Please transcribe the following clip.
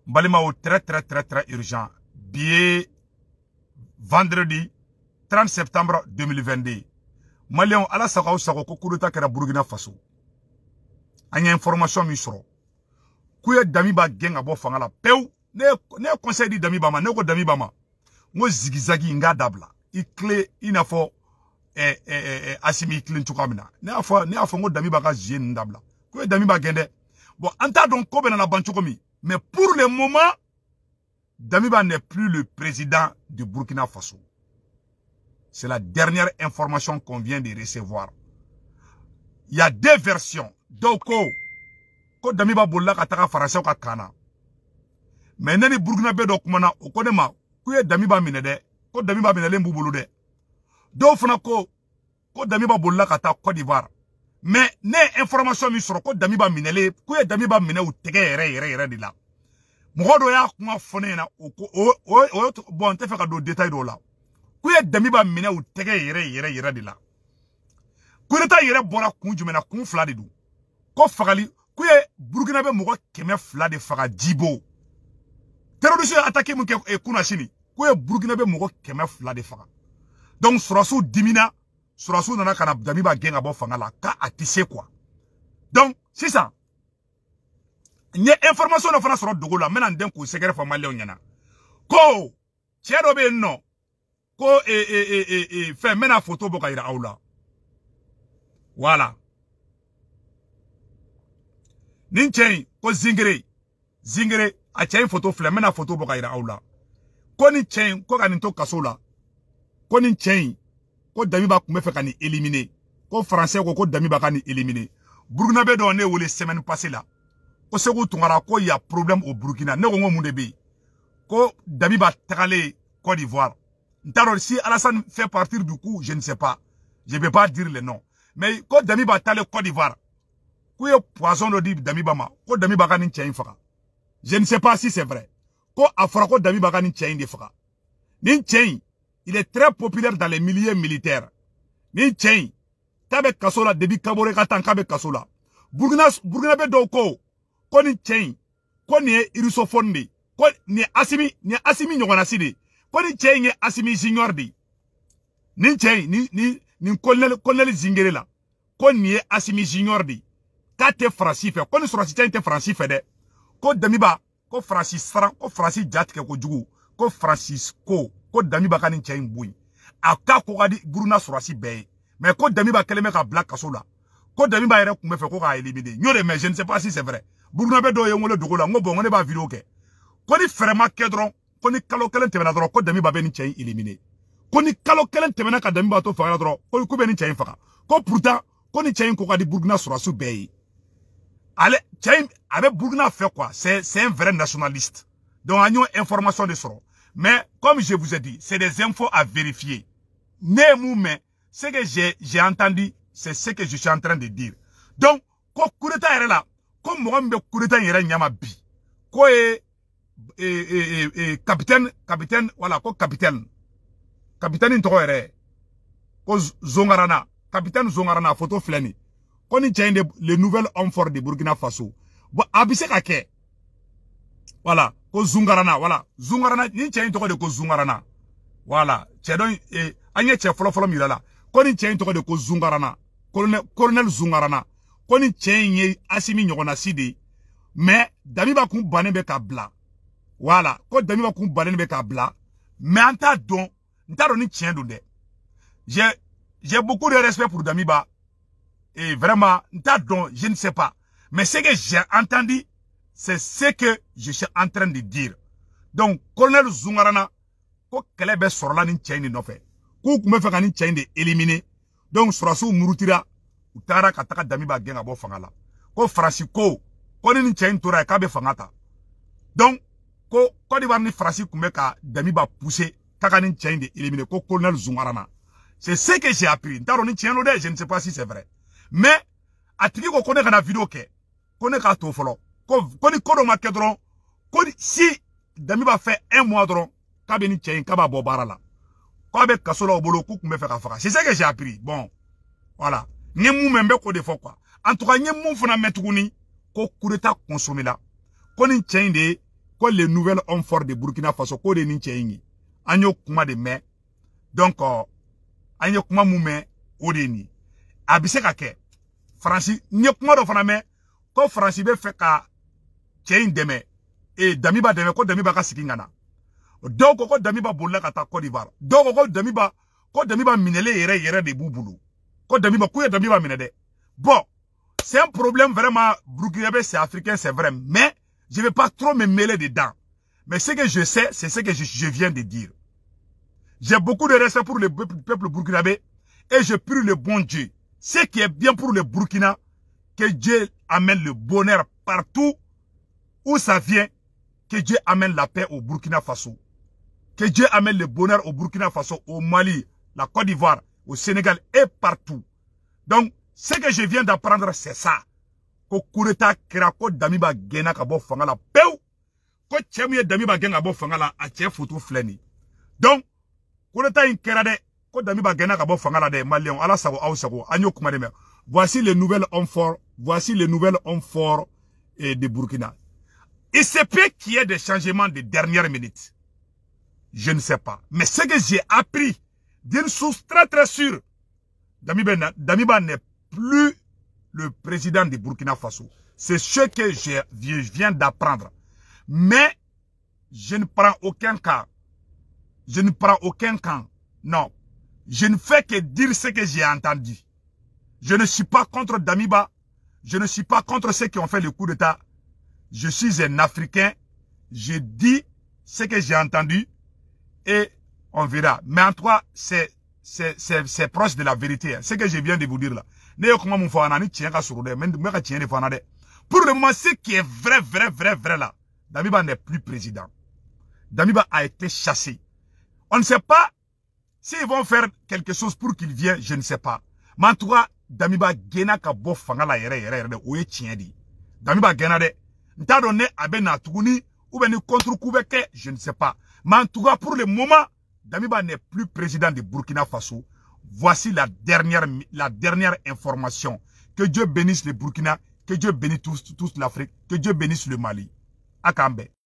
Balima très urgent. Billet vendredi 30 septembre 2022. Malion ala sako sako ko coup d'état kera Burkina Faso. Anya information mi soro. Kuye Damiba genga bo fangala pew ne conseil di Damiba ma ne ko Damiba ma. Ngo zigizagi nga dabla. I clé inafo asimi clean tukamina. Ne afo ngo Damiba ka jien dabla. Kuye Damiba gende. Bon, anta donc ko benana banchokomi. Mais pour le moment Damiba n'est plus le président du Burkina Faso. C'est la dernière information qu'on vient de recevoir. Il y a deux versions. Donc, ko Damiba bolla kataka faraseo ka kana. Mais nani Burkina be dokumana okonema kuye Damiba minede ko Damiba minele mbubulu de. Do fana ko Damiba bolla kata Côte d'Ivoire. Mais ne information mi soro ko Damiba minele kuye Damiba mine u tege yere de la. Mwodo ya kuma fone na bon te feka do détail do la. Kuye Damiba mine u tege yere de la. Kureta yere bora kunjumena kun fla de du. Ko fagali kuye Burkina be moko keme fla de faga jibo. Terroriste attaqué mon kuna chini. Kuye Burkina be moko keme fla de faga. Donc surasu dimina, surasu nana kana Damiba genga bo fangala ka atisse quoi. Donc c'est ça. Nye information na fana soro dogo la mena ndem ko secret fa malé nyana. Ko chedo be no. Ko fait mena photo boka ira aula. Voilà. Ninchen ko zingere a chen photo fle mena photo boka ira aula. Ko ni chen ko kaninto kasola. Ko ni chen ko Damiba kume fe kani éliminer. Ko français ko Damiba kani éliminer. Burkina be do ne wole semaine passée là. Ko sego tungara ko y a problème au Burkina ne ngo munde be. Ko Damiba tagale Côte d'Ivoire. Ntaro si Alassane fait partir du coup, je ne sais pas. Je ne vais pas dire le nom. Mais ko Damiba tale Côte d'Ivoire. Ko ye poison do di Damiba ma. Ko Damiba kani tchen faka. Je ne sais pas si c'est vrai. Ko afra ko Damiba kani tchen de faka. Nin tchen, il est très populaire dans les milieux militaires. Nin tchen, tabe kasola debi kabore katan kabe kasola. Burkina be do ko ni tchen, ko ni irisophone ko ni asimi nyogona sidi. Ko ni tchen ni asimi junior di. Nin tchen ni colonel zingere la. Ko ni asimi junior di. Kate Francis fait. Ko ni sorasi tchen te Francis fait de. Ko Damiba, ko Francis Saran, ko Francis Jatke ko jugu, ko Francisco, ko Damiba kani tchen bouy. Aka ko gadi Burkina sorasi beye. Mais ko Damiba keleme ka black kasola. Ko Damiba yere kume fe ko ka éliminer. Nyore mais je ne sais pas si c'est vrai. Burkina be do ye ngole dogo la ngobo ngone ba vidéo ke. Ko ni frema kedron, ko ni kalo kelen temena dro ko Damiba be ni tchen éliminer. Ko ni kalo kelen temena ka Damiba to fa dro ko ku be ni tchen faka. Ko pourtant ko ni tchen ko ka di Burkina sorasu beye. Allez, tchen avec Burkina fait quoi? C'est un vrai nationaliste. Donc agnon information de soro. Mais comme je vous ai dit, c'est des infos à vérifier. Ne mou mais ce que j'ai entendu, c'est ce que je suis en train de dire. Donc, ko kureta yere la, ko mwambe kureta yere nyama bi. Ko capitaine, voilà, ko capitaine ntoko yere. Ko Zongarana, capitaine Zongarana, photo fleni. Ko ni tchen le nouvel homme fort de Burkina Faso. Bon, abise kake. Voilà, ko Zongarana, voilà. Zongarana, ni tchen ntoko de ko Zongarana. Voilà, tchedon, anye tche folo mirala. Ko ni tchen ntoko de ko Zongarana. Colonel Zongarana. Ko ni tchen ye asimi nyogona sidi. Mais, Damiba kou banen be ka bla. Voilà, ko Damiba kou banen be ka bla. Mais anta don ni tchen don de. J'ai beaucoup de respect pour Damiba. Et vraiment, je ne sais pas. Mais ce que j'ai entendu, c'est ce que je suis en train de dire. Donc, Colonel Zongarana, ko kelebe sorla ni tchen no fe. Ko kume fe ni tchen de éliminer. Donc, surasu murutira, utara kataka Damiba genga bo fangala. Ko Francisco, ko ni tchen tora ka be fangata. Donc, ko Côte d'Ivoire ni Francis kume ka Damiba pousser, kaka ni tchen de éliminer, ko Colonel Zongarana. C'est ce que j'ai appris. Ntaro ni tchen de, je ne sais pas si c'est vrai. Mais, atiki ko kone kana vidéo ke, kone ka to folo. Ko ni kodo ma kedron, si Damiba fait un mois dron, kabe ni tchen, kaba bo barala. Ko abe kasola obolo kou kume fe ka faka. C'est ce que j'ai appris. Bon, voilà. Nye mou membe ko defo quoi. En tout cas, nye mou fana metuguni, ko kureta consommé la. Ko ni tchen de, ko les nouvelles hommes forts de Burkina Faso ko de ni chenyi anyo kuma de me donc anyo kuma mu me o de ni abise ka ke Francis nye kuma do fana me ko Francis be fe ka chen deme e Damiba deme ko Damiba ka sikingana donc ko Damiba bolla ka ta Côte d'Ivoire donc ko Damiba minele yere de bubulu ko Damiba ku Damiba minede bon c'est un problème vraiment burkinabé c'est africain c'est vrai mais je vais pas trop me mêler dedans mais ce que je sais c'est ce que je viens de dire. J'ai beaucoup de respect pour le peuple burkinabé et je prie le bon Dieu. Ce qui est bien pour le Burkina, que Dieu amène le bonheur partout où ça vient, que Dieu amène la paix au Burkina Faso. Que Dieu amène le bonheur au Burkina Faso, au Mali, la Côte d'Ivoire, au Sénégal et partout. Donc, ce que je viens d'apprendre, c'est ça. Ko kureta kira ko Damiba gena ka bo fangala peu. Ko tchemye Damiba gena bo fangala a tche photo fleni. Donc, kureta in kera de ko Damiba gena ka bo fangala de Malien ala sago au sago anyo kuma de me. Voici les nouvelles hommes forts, de Burkina. Il se peut qu'il y ait des changements de dernière minute. Je ne sais pas. Mais ce que j'ai appris d'une source très très sûre, Damiba n'est plus le président de Burkina Faso. C'est ce que je viens d'apprendre. Mais je ne prends aucun cas. Je ne prends aucun camp. Non. Je ne fais que dire ce que j'ai entendu. Je ne suis pas contre Damiba. Je ne suis pas contre ceux qui ont fait le coup d'État. Je suis un Africain. Je dis ce que j'ai entendu. Et on verra. Mais en tout cas, c'est proche de la vérité. Ce que je viens de vous dire là. Pour le moment, ce qui est vrai là, Damiba n'est plus président. Damiba a été chassé. On ne sait pas s'ils vont faire quelque chose pour qu'il vienne, je ne sais pas. Mais en tout cas, Damiba gena ka bo fangala yere oye tien di. Damiba gena de. Nta donné abe na tuguni ou ben contre Koubeke, je ne sais pas. Mais en tout cas, pour le moment, Damiba n'est plus président de Burkina Faso. Voici la dernière information. Que Dieu bénisse le Burkina, que Dieu bénisse toute l'Afrique, que Dieu bénisse le Mali. Akambe.